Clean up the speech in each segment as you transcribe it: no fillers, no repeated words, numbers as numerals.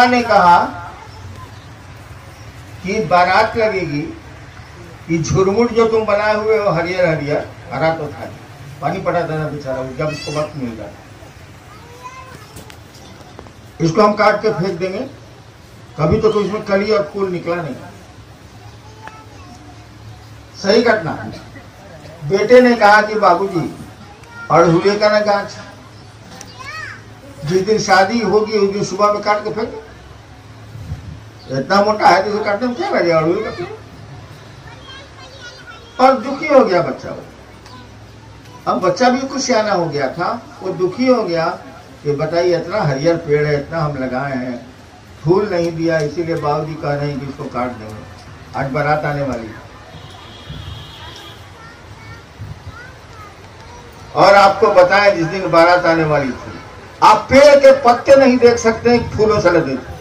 ने कहा कि बारात लगेगी, ये झुरमुट जो तुम बनाए हुए हो हरियर हरियर, हरा तो था, पानी पड़ा था बेचारा, जब इसको वक्त मिल रहा, इसको हम काट के फेंक देंगे, कभी तो इसमें कली और फूल निकला नहीं। सही घटना। बेटे ने कहा कि बाबूजी, अड़हुले का ना गाछ, जिस दिन शादी होगी उस दिन सुबह में काट के फेंक, इतना मोटा है तो इसे काटने में क्या लगे, अड़हुल का पेड़। और दुखी हो गया बच्चा। अब बच्चा भी कुछ सियाना हो गया था, वो दुखी हो गया कि बताइए इतना हरियर पेड़ है, इतना हम लगाए हैं, फूल नहीं दिया, इसीलिए बाबूजी कह रहे हैं कि इसको काट देंगे, आज बारात आने वाली है। और आपको बताएं, जिस दिन बारात आने वाली थी, आप पेड़ के पत्ते नहीं देख सकते, फूलों से लदे थे,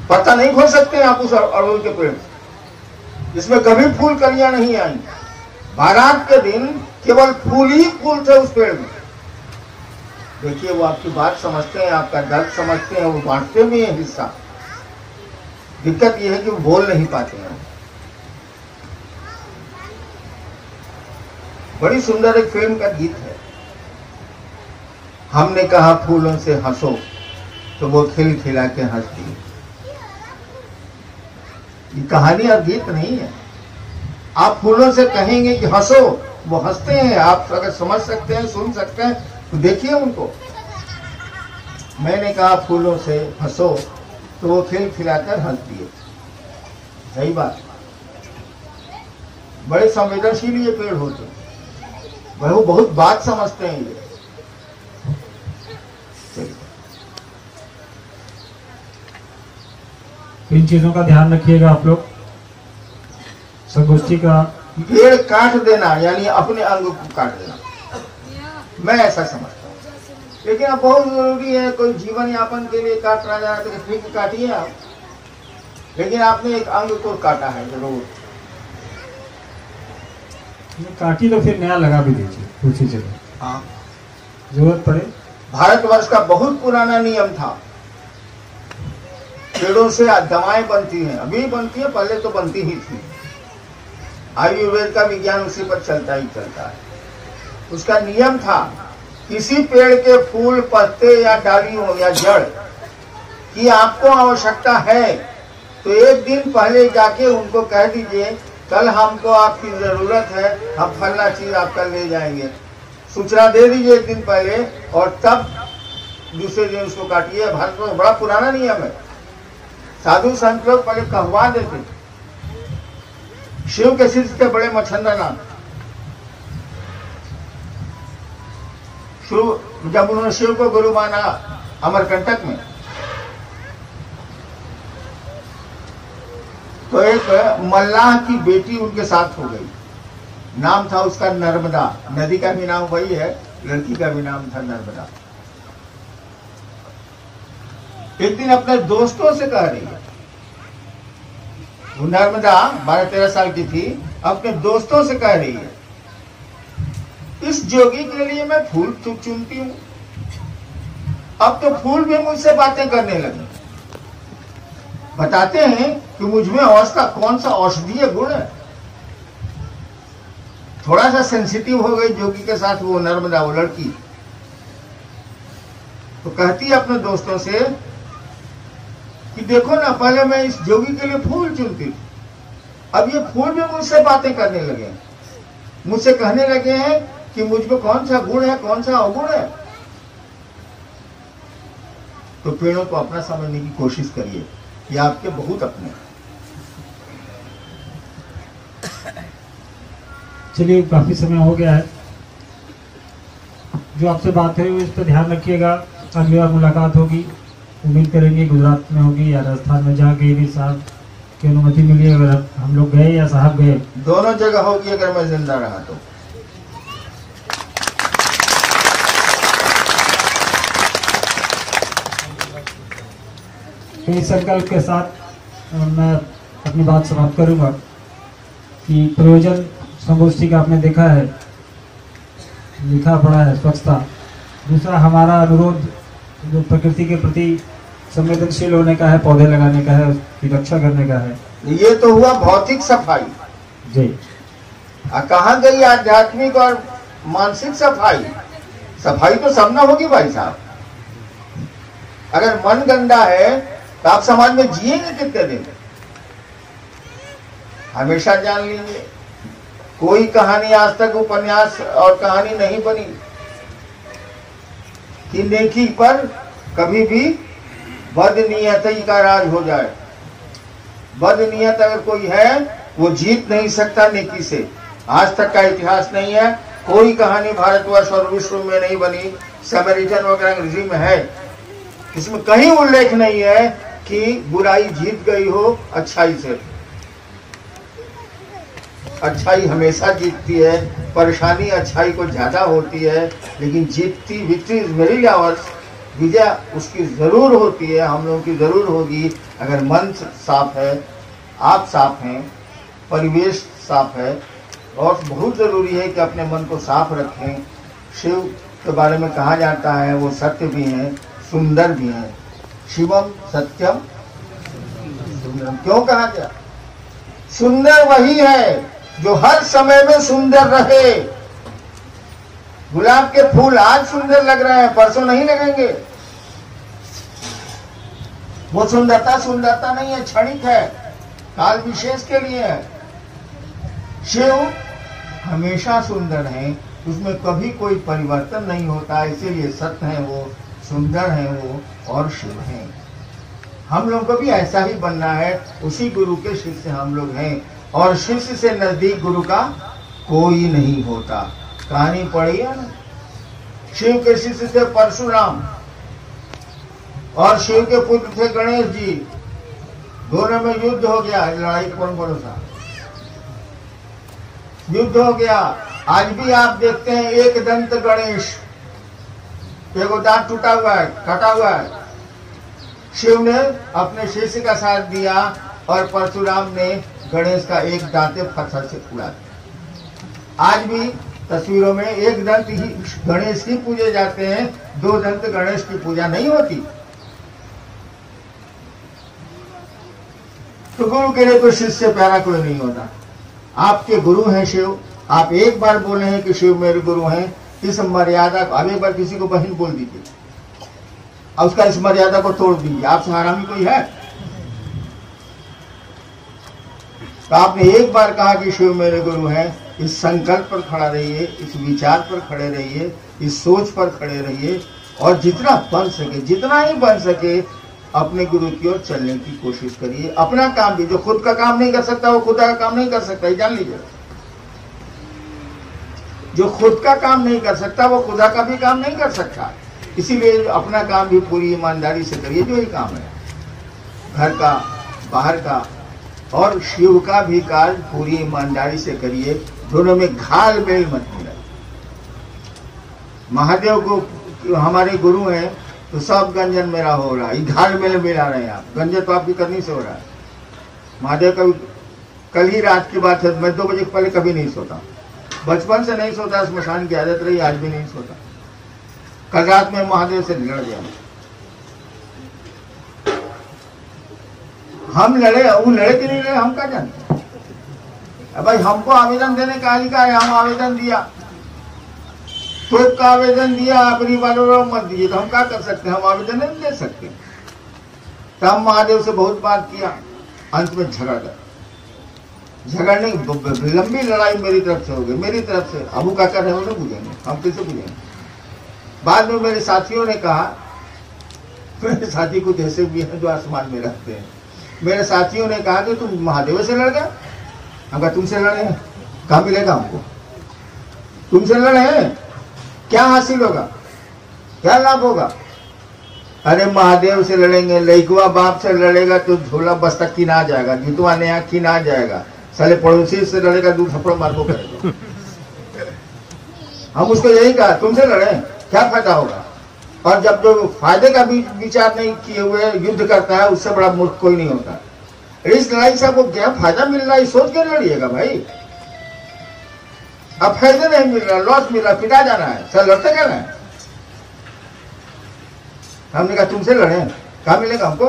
पत्ता नहीं खोल सकते आप उस अड़हुल के पेड़ से, जिसमें कभी फूल कलियां नहीं आई। बारात के दिन केवल फूल ही फूल थे उस पेड़ में। देखिए, वो आपकी बात समझते हैं, आपका दर्द समझते हैं, वो बांटते भी हैं हिस्सा। दिक्कत यह है कि वो बोल नहीं पाते हैं। बड़ी सुंदर एक फिल्म का गीत है, हमने कहा फूलों से हंसो तो वो खिल खिला के हंसती। ये कहानी और गीत नहीं है। आप फूलों से कहेंगे कि हंसो, वो हंसते हैं। आप अगर समझ सकते हैं, सुन सकते हैं तो देखिए उनको। मैंने कहा फूलों से हंसो तो वो खिल खिलाकर हंसती है। सही बात। बड़े संवेदनशील ये पेड़ होते हैं, वो बहुत बात समझते हैं ये। इन चीजों का ध्यान रखिएगा आप लोग। संगोष्ठी का पेड़ काट देना यानी अपने अंग को काट देना, मैं ऐसा समझता हूँ। लेकिन अब बहुत जरूरी है, कोई जीवन यापन के लिए काट रहा है तो ठीक काटिए आप, लेकिन आपने एक अंग को काटा है जरूर। काटी तो फिर नया लगा भी दीजिए उसी जगह। हाँ, जरूरत पड़े। भारतवर्ष का बहुत पुराना नियम था, पेड़ों से दवाएं बनती हैं, अभी बनती है, पहले तो बनती ही थी। आयुर्वेद का विज्ञान उसी पर चलता ही चलता है। उसका नियम था, किसी पेड़ के फूल, पत्ते या डाली हो या जड़ की आपको आवश्यकता है तो एक दिन पहले जाके उनको कह दीजिए, कल हमको आपकी जरूरत है, हम फलना चीज आपका ले जाएंगे। सूचना दे दीजिए एक दिन पहले और तब दूसरे दिन उसको काटिए। भारत में बड़ा पुराना नियम है। साधु संत लोग पहले कहवा देते। शिव के शिष्य थे बड़े मच्छंदा नाथ। जब उन्होंने शिव को गुरु माना अमरकंटक में, तो एक मल्लाह की बेटी उनके साथ हो गई। नाम था उसका नर्मदा। नदी का भी नाम वही है, लड़की का भी नाम था नर्मदा। एक दिन अपने दोस्तों से कह रही है, वो नर्मदा 12-13 साल की थी, अपने दोस्तों से कह रही है, इस जोगी के लिए मैं फूल चुनती हूं, अब तो फूल भी मुझसे बातें करने लगे। बताते हैं कि मुझमें औषधा कौन सा औषधीय गुण है। थोड़ा सा सेंसिटिव हो गई जोगी के साथ वो नर्मदा, वो लड़की। तो कहती है अपने दोस्तों से कि देखो ना, पहले मैं इस जोगी के लिए फूल चुनती थी, अब ये फूल भी मुझसे बातें करने लगे हैं, मुझसे कहने लगे हैं कि मुझको कौन सा गुण है, कौन सा अवगुण है। तो पेड़ों को अपना समझने की कोशिश करिए, ये आपके बहुत अपने हैं। चलिए, काफी समय हो गया है। जो आपसे बात है इस पर ध्यान रखिएगा। अगली बार मुलाकात होगी, उम्मीद करेंगे गुजरात में होगी या राजस्थान में, जहाँ कहीं भी साहब की अनुमति मिली, अगर हम लोग गए या साहब गए, दोनों जगह होगी अगर मैं जिंदा रहा तो। इस संकल्प के साथ मैं अपनी बात समाप्त करूंगा कि प्रयोजन संगोष्ठी का आपने देखा है, लिखा पड़ा है स्वच्छता। दूसरा हमारा अनुरोध जो प्रकृति के प्रति संवेदनशील होने का है, पौधे लगाने का है, उसकी रक्षा करने का है। ये तो हुआ भौतिक सफाई जी। कहाँ गई आध्यात्मिक और मानसिक सफाई? सफाई तो सब ना होगी भाई साहब। अगर मन गंदा है तो आप समाज में जिएंगे कितने दिन? हमेशा जान लीजिए, कोई कहानी आज तक उपन्यास और कहानी नहीं बनी कि नेकी पर कभी भी बदनीयती का राज हो जाए। बदनीयत अगर कोई है वो जीत नहीं सकता नेकी से। आज तक का इतिहास नहीं है, कोई कहानी भारतवर्ष और विश्व में नहीं बनी। समरिटन वगैरह अंग्रेजी में है, इसमें कहीं उल्लेख नहीं है कि बुराई जीत गई हो अच्छाई से। अच्छाई हमेशा जीतती है, परेशानी अच्छाई को ज्यादा होती है, लेकिन जीतती विक्ट्री इज वेरी आवर्स, विजय उसकी जरूर होती है, हम लोगों की जरूर होगी अगर मन साफ है, आप साफ हैं, परिवेश साफ है। और बहुत जरूरी है कि अपने मन को साफ रखें। शिव के बारे में कहा जाता है वो सत्य भी हैं, सुंदर भी हैं। शिवम सत्यम सुंदरम क्यों कहा गया? सुंदर वही है जो हर समय में सुंदर रहे। गुलाब के फूल आज सुंदर लग रहे हैं, परसों नहीं लगेंगे। वो सुंदरता नहीं है, क्षणिक है, काल विशेष के लिए है। शिव हमेशा सुंदर है, उसमें कभी कोई परिवर्तन नहीं होता, इसीलिए सत्य है वो, सुंदर है वो और शिव है। हम लोग को भी ऐसा ही बनना है, उसी गुरु के शिष्य हम लोग हैं। और शिष्य से नजदीक गुरु का कोई नहीं होता। कहानी पढ़ी है ना, शिव के शिष्य थे परशुराम और शिव के पुत्र थे गणेश जी। दोनों में युद्ध हो गया, लड़ाई कौन भरोसा, युद्ध हो गया। आज भी आप देखते हैं एक दंत गणेश, एगो दांत टूटा हुआ है, कटा हुआ है। शिव ने अपने शिष्य का साथ दिया और परशुराम ने गणेश का एक दांते पत्थर से उड़ा दिया। आज भी तस्वीरों में एक दंत ही गणेश की पूजे जाते हैं, दो दंत गणेश की पूजा नहीं होती। तो गुरु के लिए तो शिष्य से प्यारा कोई नहीं होता। आपके गुरु हैं शिव, आप एक बार बोले हैं कि शिव मेरे गुरु हैं, इस मर्यादा को, अब एक बार किसी को बहन बोल दीजिए और उसका इस मर्यादा को तोड़ दीजिए, आपसे हरामी कोई है? तो आपने एक बार कहा कि शिव मेरे गुरु हैं, इस संकल्प पर खड़ा रहिए, इस विचार पर खड़े रहिए, इस सोच पर खड़े रहिए और जितना बन सके, जितना ही बन सके अपने गुरु की ओर चलने की कोशिश करिए। अपना काम भी, जो खुद का काम नहीं कर सकता वो खुदा का काम नहीं कर सकता, ये जान लीजिए। जो खुद का काम नहीं कर सकता वो खुदा का भी काम नहीं कर सकता। इसीलिए अपना काम भी पूरी ईमानदारी से करिए, जो ही काम है, घर का, बाहर का, और शिव का भी कार्य पूरी ईमानदारी से करिए। दोनों में घाल मेल मत मिलाइए। महादेव को हमारे गुरु हैं तो सब गंजन मेरा हो रहा है, घाल मेल मिला रहे हैं आप, गंजन तो आपकी करनी से हो रहा है। महादेव का कल ही रात की बात है, मैं 2 बजे पहले कभी नहीं सोता, बचपन से नहीं सोता, स्मशान की आदत रही, आज भी नहीं सोता। कल रात में महादेव से लड़ गया। हम लड़े, वो लड़े कि नहीं लड़े हम क्या जानते हैं? भाई हमको आवेदन देने का अधिकार है, हम आवेदन दिया, तो का आवेदन दिया, अपनी वालों मत दीजिए, तो हम क्या कर सकते हैं? हम आवेदन नहीं दे सकते। तो हम महादेव से बहुत बात किया, अंत में झगड़ गए। झगड़ने लंबी लड़ाई मेरी तरफ से हो गई, मेरी तरफ से। अबू का कर रहे हो, पूछेंगे हम, किसे पूछेंगे? बाद में मेरे साथियों ने कहा, मेरे साथी कुछ ऐसे भी हैं जो आसमान में रहते हैं, मेरे साथियों ने कहा कि तुम महादेव से लड़ गए। हम कहा तुमसे लड़े हैं, कहाँ मिलेगा हमको? तुमसे लड़े हैं, क्या हासिल होगा, क्या लाभ होगा? अरे महादेव से लड़ेंगे, लइकवा बाप से लड़ेगा तो झोला बस्ता किना जाएगा, जुतवा नया किना जाएगा, साले पड़ोसी से लड़ेगा, 2 थप्पड़ मार को करेगा। हम उसको यही कहा, तुमसे लड़े, क्या फायदा होगा? और जब जो फायदे का भी विचार नहीं किए हुए युद्ध करता है, उससे बड़ा मूर्ख कोई नहीं होता। इस लड़ाई से आपको क्या फायदा मिल रहा है, सोच के लड़िएगा भाई। अब फायदे नहीं मिल रहा, लॉस मिल रहा, पिटा जाना है, सर लड़ते क्या है? हमने कहा तुमसे लड़े, कहाँ मिलेगा हमको?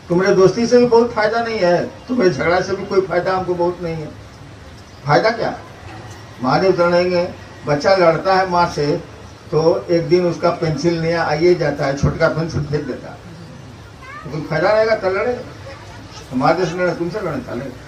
तुम्हारे दोस्ती से भी बहुत फायदा नहीं है, तुम्हारे झगड़ा से भी कोई फायदा हमको बहुत नहीं है। फायदा क्या? महादेव लड़ेंगे। बच्चा लड़ता है माँ से तो एक दिन उसका पेंसिल नया आइए जाता है, छोटका पेंसिल फेंक देता है, तो कोई फायदा रहेगा? तो लड़ेगा। महादेव से लड़े, तुमसे लड़े, चलेगा।